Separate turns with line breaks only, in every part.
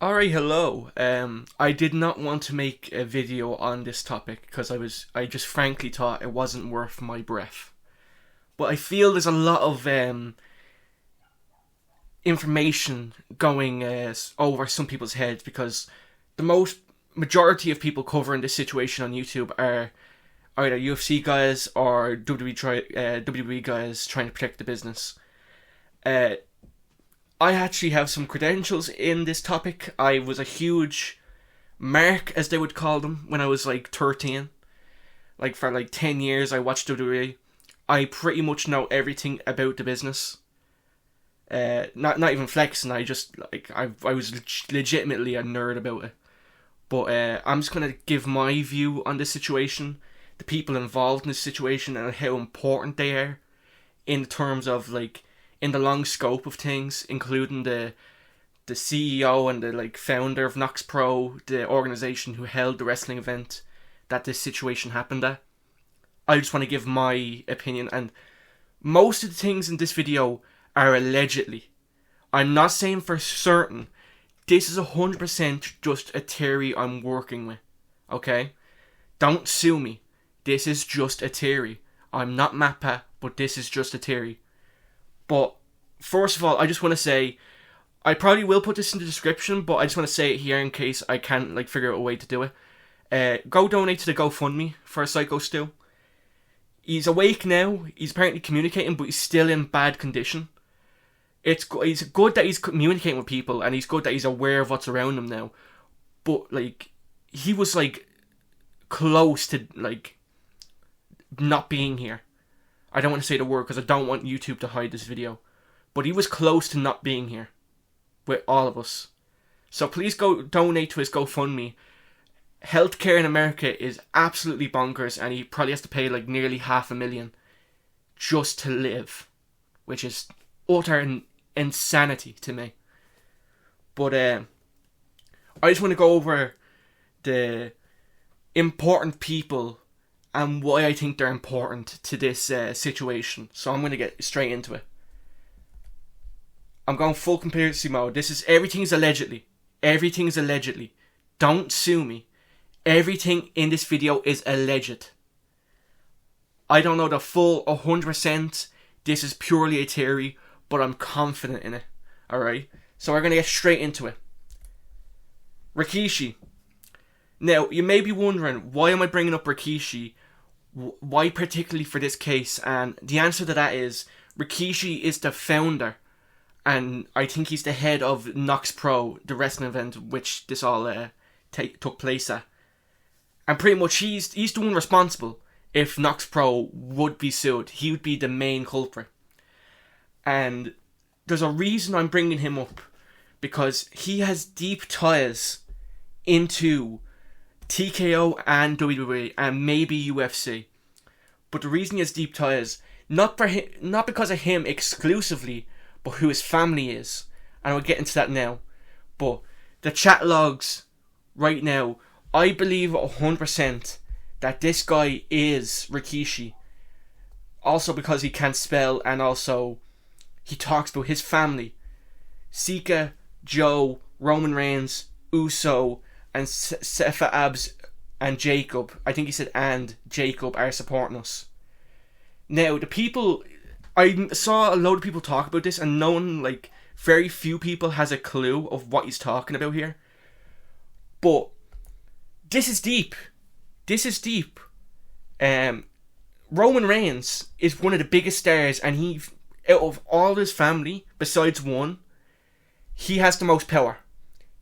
Alright, hello. I did not want to make a video on this topic because I just frankly thought it wasn't worth my breath. But I feel there's a lot of information going over some people's heads because the majority of people covering this situation on YouTube are either UFC guys or WWE guys trying to protect the business. Uh, I actually have some credentials in this topic. I was a huge mark, as they would call them, when I was like 13. Like for like 10 years I watched WWE. I pretty much know everything about the business. Not even flexing, I was legitimately a nerd about it. But I'm just going to give my view on this situation, the people involved in this situation and how important they are in terms of like in the long scope of things, including the CEO and the like founder of Nox Pro, the organization who held the wrestling event that this situation happened at. I just want to give my opinion, and most of the things in this video are allegedly. I'm not saying for certain. This is 100% just a theory I'm working with. Okay? Don't sue me. This is just a theory. I'm not Mappa, but this is just a theory. But first of all, I just want to say, I probably will put this in the description, but I just want to say it here in case I can't like figure out a way to do it. Go donate to the GoFundMe for Psycho Stu. He's awake now. He's apparently communicating, but he's still in bad condition. He's good that he's communicating with people, and he's good that he's aware of what's around him now. But like, he was like close to like not being here. I don't want to say the word because I don't want YouTube to hide this video. But he was close to not being here with all of us. So please go donate to his GoFundMe. Healthcare in America is absolutely bonkers, and he probably has to pay like nearly $500,000 just to live, which is utter insanity to me. But I just want to go over the important people and why I think they're important to this situation. So I'm going to get straight into it. I'm going full conspiracy mode. Everything is allegedly. Everything is allegedly. Don't sue me. Everything in this video is alleged. I don't know the full 100%. This is purely a theory, but I'm confident in it. Alright? So we're going to get straight into it. Rikishi. Now, you may be wondering, why am I bringing up Rikishi? Why particularly for this case? And the answer to that is, Rikishi is the founder, and I think he's the head of Nox Pro, the wrestling event which this all took place at. And pretty much he's the one responsible. If Nox Pro would be sued, he would be the main culprit. And there's a reason I'm bringing him up, because he has deep ties into TKO and WWE and maybe UFC. But the reason he has deep ties, not because of him exclusively, but who his family is. And I'll get into that now. But the chat logs right now, I believe 100% that this guy is Rikishi. Also because he can't spell, and also he talks about his family. Sika, Joe, Roman Reigns, Uso, and Sefa Abs and Jacob, I think he said and Jacob, are supporting us. Now, the people, I saw a load of people talk about this, and no one, like, very few people has a clue of what he's talking about here. But this is deep. This is deep. Roman Reigns is one of the biggest stars, and he, out of all his family, besides one, he has the most power.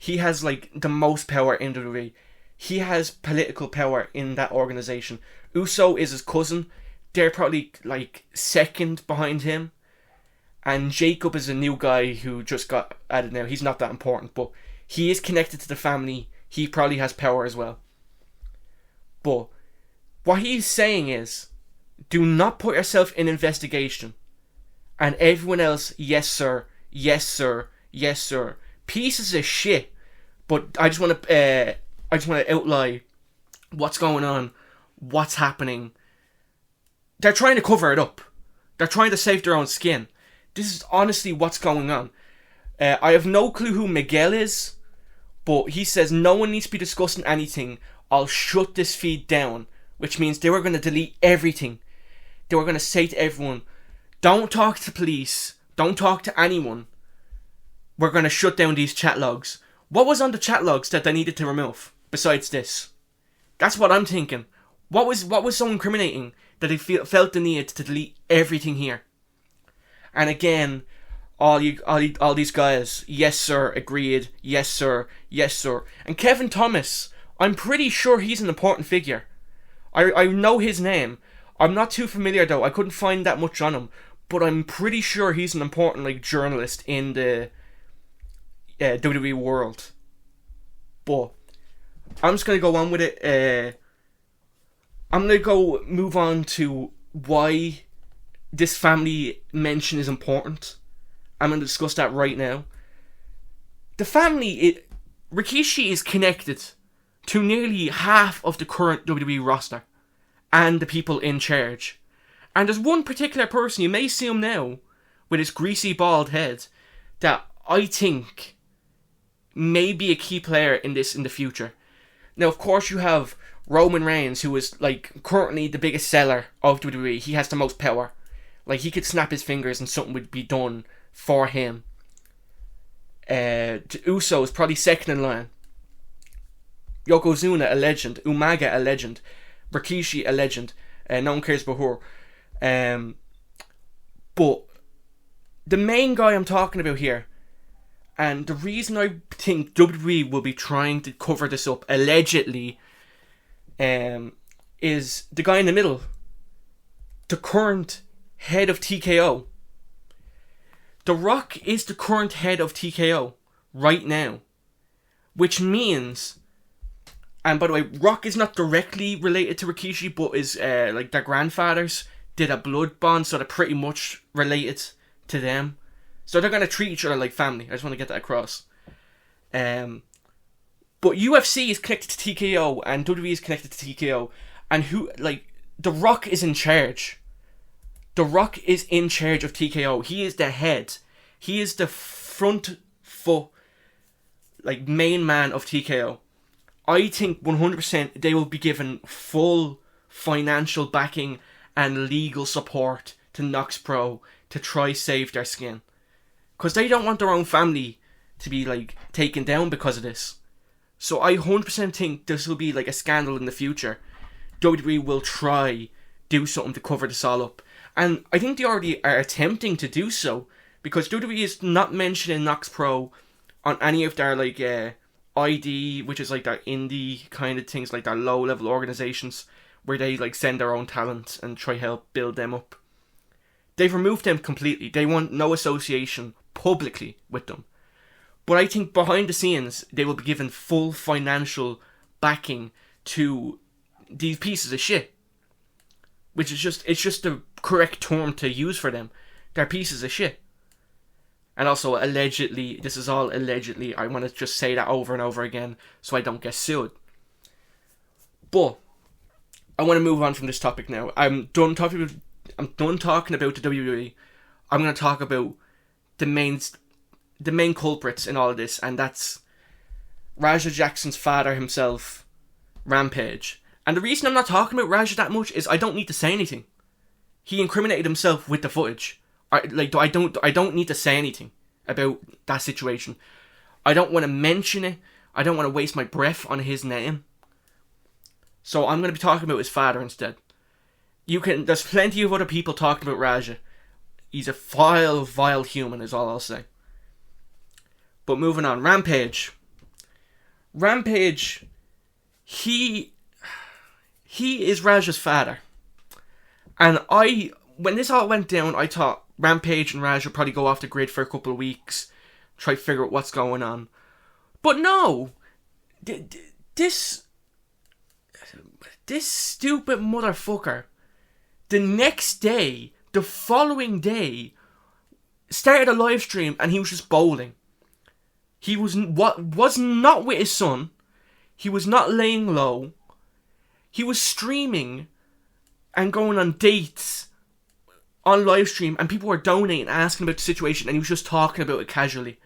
He has like the most power in WWE. He has political power in that organization. Uso is his cousin. They're probably like second behind him. And Jacob is a new guy who just got added now. He's not that important, but he is connected to the family. He probably has power as well. But what he's saying is, do not put yourself in investigation. And everyone else, yes sir, yes sir, yes sir. Pieces of shit. But I just want to outline what's going on, what's happening. They're trying to cover it up. They're trying to save their own skin. This is honestly what's going on. I have no clue who Miguel is, But he says no one needs to be discussing anything. I'll shut this feed down. Which means they were going to delete everything. They were going to say to everyone, don't talk to police. Don't talk to anyone. We're going to shut down these chat logs. What was on the chat logs that they needed to remove besides this? That's what I'm thinking. What was so incriminating that they felt the need to delete everything here? And again, all these guys, yes sir, agreed, yes sir, yes sir. And Kevin Thomas, I'm pretty sure he's an important figure. I know his name. I'm not too familiar though. I couldn't find that much on him, but I'm pretty sure he's an important journalist in the WWE world. But I'm just gonna go on with it. I'm gonna move on to why this family mention is important. I'm gonna discuss that right now. The family, Rikishi is connected to nearly half of the current WWE roster and the people in charge. And there's one particular person, you may see him now, with his greasy bald head, that I think may be a key player in this in the future. Now, of course, you have Roman Reigns, who is currently the biggest seller of WWE. He has the most power. He could snap his fingers and something would be done for him. Uso is probably second in line. Yokozuna, a legend. Umaga, a legend. Rikishi, a legend. No one cares about her. But the main guy I'm talking about here, and the reason I think WWE will be trying to cover this up, allegedly, is the guy in the middle. The current head of TKO. The Rock is the current head of TKO right now. Which means... And by the way, Rock is not directly related to Rikishi, but is their grandfathers did a blood bond, so they're pretty much related to them. So they're going to treat each other like family. I just want to get that across. But UFC is connected to TKO, and WWE is connected to TKO. And The Rock is in charge. The Rock is in charge of TKO. He is the head. He is the front foot, main man of TKO. I think 100% they will be given full financial backing and legal support to Nox Pro to try save their skin. Because they don't want their own family to be taken down because of this. So I 100% think this will be a scandal in the future. WWE will try do something to cover this all up. And I think they already are attempting to do so. Because WWE is not mentioning Nox Pro on any of their ID, which is their indie kind of things, their low level organizations where they send their own talent and try help build them up. They've removed them completely. They want no association publicly with them. But I think behind the scenes they will be given full financial backing to these pieces of shit. Which is it's just the correct term to use for them. They're pieces of shit. And also, allegedly, this is all allegedly, I want to just say that over and over again so I don't get sued. But I want to move on from this topic now. I'm done talking about the WWE. I'm going to talk about the main culprits in all of this, and that's Raja Jackson's father himself, Rampage. And the reason I'm not talking about Raja that much is I don't need to say anything. He incriminated himself with the footage. I don't need to say anything about that situation. I don't want to mention it. I don't want to waste my breath on his name. So I'm going to be talking about his father instead. There's plenty of other people talking about Raja. He's a vile human is all I'll say. But moving on, Rampage, he is Raja's father. And when this all went down, I thought Rampage and Raj would probably go off the grid for a couple of weeks, try to figure out what's going on. But no, this stupid motherfucker, the following day, started a live stream and he was just bowling. He was not with his son. He was not laying low. He was streaming and going on dates on live stream, and people were donating, asking about the situation, and he was just talking about it casually,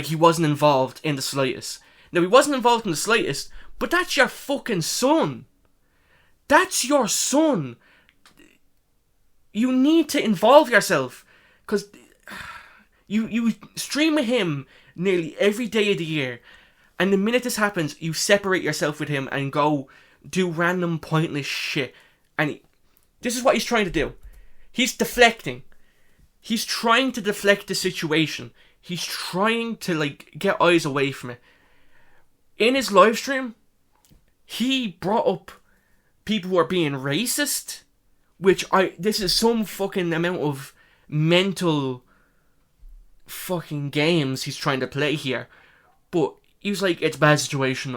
he wasn't involved in the slightest. Now, he wasn't involved in the slightest, but that's your fucking son. That's your son. You need to involve yourself, because you stream with him nearly every day of the year, and the minute this happens, you separate yourself with him and go do random pointless shit. And this is what he's trying to do. He's deflecting. He's trying to deflect the situation. He's trying to, like, get eyes away from it. In his live stream, he brought up people who are being racist, this is some fucking amount of mental fucking games he's trying to play here. But he was like, it's a bad situation,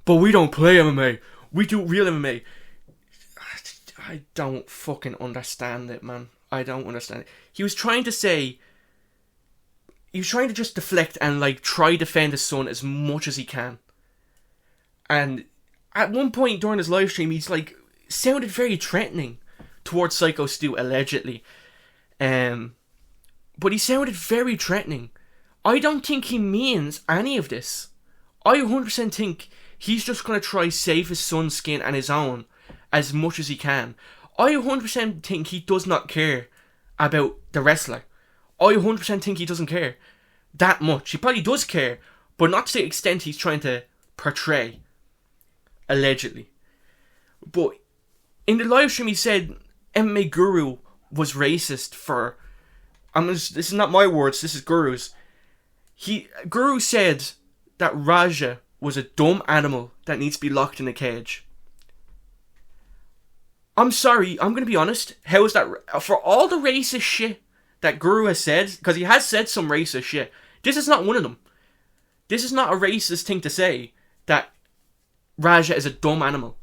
but we don't play MMA. We do real MMA. I don't fucking understand it, man. I don't understand it. He was trying to just deflect and, like, try defend his son as much as he can. And at one point during his live stream, he's, like, sounded very threatening towards Psycho Stu, allegedly. But he sounded very threatening. I don't think he means any of this. I 100% think he's just going to try save his son's skin and his own as much as he can. I 100% think he does not care about the wrestler. I 100% think he doesn't care that much. He probably does care, but not to the extent he's trying to portray, allegedly. But in the live stream, he said MMA Guru was racist for... this is not my words, this is Guru's. Guru said that Raja was a dumb animal that needs to be locked in a cage. I'm sorry, I'm going to be honest. How is that... For all the racist shit that Guru has said, because he has said some racist shit, this is not one of them. This is not a racist thing to say, that Raja is a dumb animal.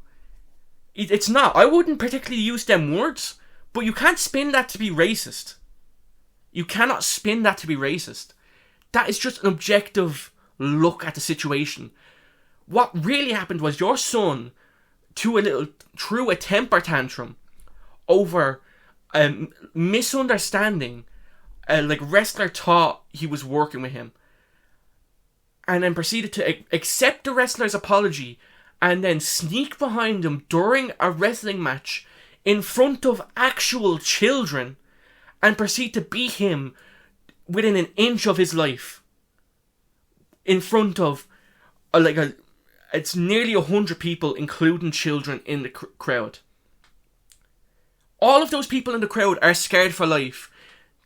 It's not. I wouldn't particularly use them words, but you can't spin that to be racist. You cannot spin that to be racist. That is just an objective look at the situation. What really happened was your son threw a temper tantrum over a misunderstanding. Like, wrestler thought he was working with him, and then proceeded to accept the wrestler's apology and then sneak behind him during a wrestling match in front of actual children and proceed to beat him within an inch of his life in front of it's nearly 100 people, including children, in the crowd. All of those people in the crowd are scared for life.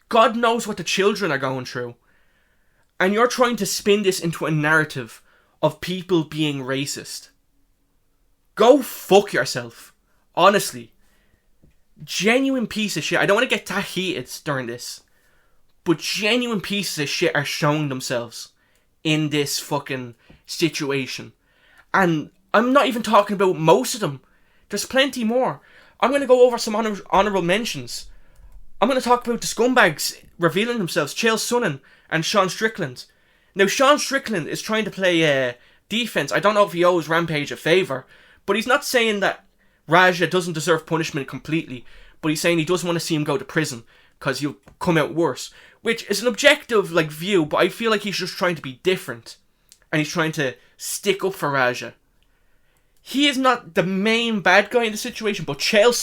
God knows what the children are going through. And you're trying to spin this into a narrative of people being racist. Go fuck yourself. Honestly. Genuine piece of shit. I don't want to get that heated during this, but genuine pieces of shit are showing themselves in this fucking situation. And I'm not even talking about most of them. There's plenty more. I'm going to go over some honourable mentions. I'm going to talk about the scumbags revealing themselves. Chael Sonnen and Sean Strickland. Now, Sean Strickland is trying to play defense. I don't know if he owes Rampage a favour, but he's not saying that Raja doesn't deserve punishment completely, but he's saying he doesn't want to see him go to prison because he'll come out worse, which is an objective view, but I feel like he's just trying to be different, and he's trying to stick up for Raja. He is not the main bad guy in the situation, but Chael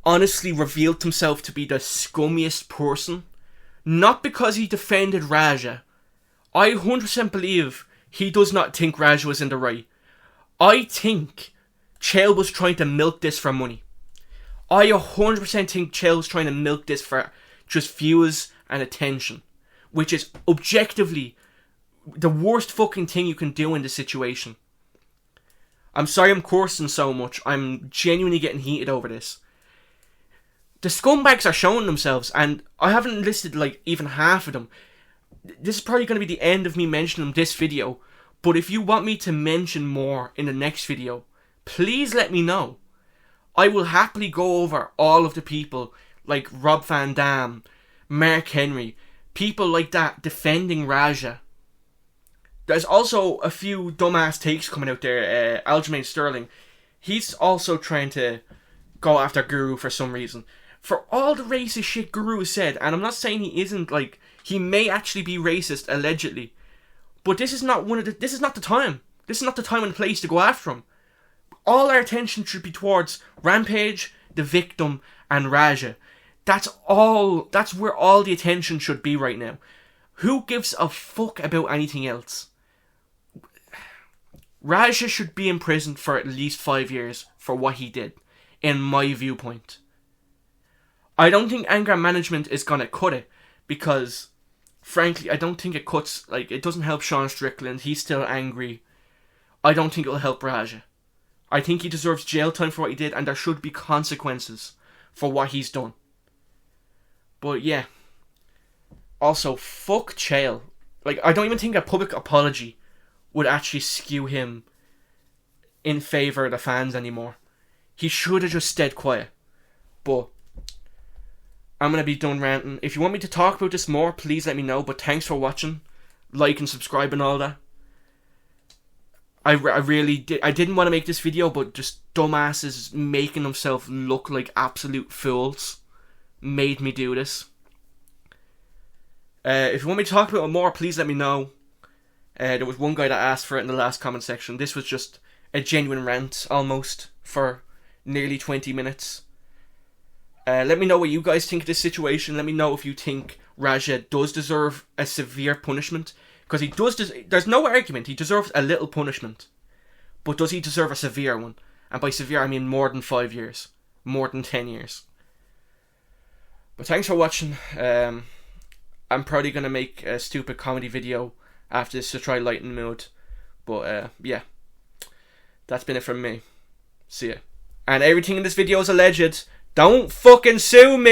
honestly revealed himself to be the scummiest person, not because he defended Raja. I 100% believe he does not think Raja was in the right. I think Chael was trying to milk this for money. I 100% think Chael was trying to milk this for just views and attention, which is objectively the worst fucking thing you can do in this situation. I'm sorry I'm cursing so much. I'm genuinely getting heated over this. The scumbags are showing themselves, and I haven't listed even half of them. This is probably going to be the end of me mentioning this video, but if you want me to mention more in the next video, please let me know. I will happily go over all of the people like Rob Van Dam, Mark Henry, people like that defending Raja. There's also a few dumbass takes coming out there. Aljamain Sterling, he's also trying to go after Guru for some reason. For all the racist shit Guru has said, and I'm not saying he isn't, like, he may actually be racist, allegedly, but this is not this is not the time. This is not the time and place to go after him. All our attention should be towards Rampage, the victim, and Raja. That's where all the attention should be right now. Who gives a fuck about anything else? Raja should be in prison for at least 5 years for what he did, in my viewpoint. I don't think anger management is gonna cut it, because frankly, I don't think it cuts, like, it doesn't help Sean Strickland. He's still angry. I don't think it'll help Raja. I think he deserves jail time for what he did, and there should be consequences for what he's done. But yeah. Also, fuck Chael. Like, I don't even think a public apology would actually skew him in favour of the fans anymore. He should have just stayed quiet. But I'm going to be done ranting. If you want me to talk about this more, please let me know. But thanks for watching. Like and subscribe and all that. I really did. I didn't want to make this video, but just dumbasses making themselves look like absolute fools made me do this. If you want me to talk about it more, please let me know. There was one guy that asked for it in the last comment section. This was just a genuine rant, almost, for nearly 20 minutes. Let me know what you guys think of this situation. Let me know if you think Raja does deserve a severe punishment. Because he does, there's no argument, he deserves a little punishment. But does he deserve a severe one? And by severe, I mean more than 5 years. More than 10 years. But thanks for watching. I'm probably going to make a stupid comedy video after this to try lighten the mood. But yeah. That's been it from me. See ya. And everything in this video is alleged. Don't fucking sue me!